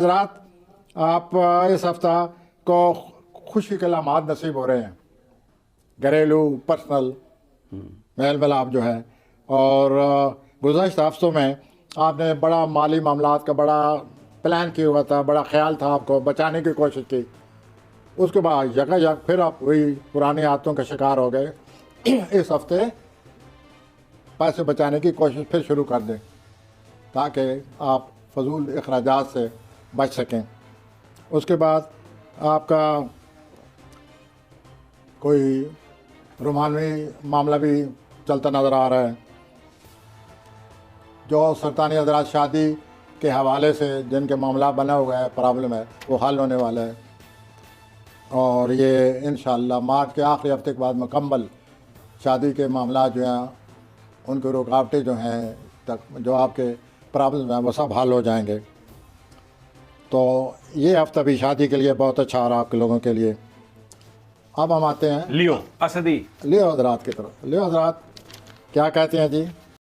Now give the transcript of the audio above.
हज़रात, आप इस हफ्ता को खुशी के लम्हात नसीब हो रहे हैं, घरेलू पर्सनल मेल मिलाप जो है। और गुज़श्ता हफ्तों में आपने बड़ा माली मामलात का बड़ा प्लान किया हुआ था, बड़ा ख्याल था, आपको बचाने की कोशिश की। उसके बाद यकायक फिर आप वही पुरानी आदतों का शिकार हो गए। इस हफ्ते पैसे बचाने की कोशिश फिर शुरू कर दें ताकि आप फजूल अखराजात से बच सकें। उसके बाद आपका कोई रोमानवी मामला भी चलता नज़र आ रहा है, जो सरतानी हज़रात शादी के हवाले से जिनके मामला बना हुआ है, प्रॉब्लम है, वो हल होने वाला है। और ये इंशाअल्लाह मार्च के आखिरी हफ्ते के बाद मुकम्मल शादी के मामला जो हैं, उनकी रुकावटें जो हैं तक, जो आपके प्रॉब्लम हैं, वो सब हल हो जाएंगे। तो ये हफ्ता भी शादी के लिए बहुत अच्छा आ रहा आपके लोगों के लिए। अब हम आते हैं लियो असदी लियो हज़रात की तरफ। लियो हज़रात क्या कहते हैं जी?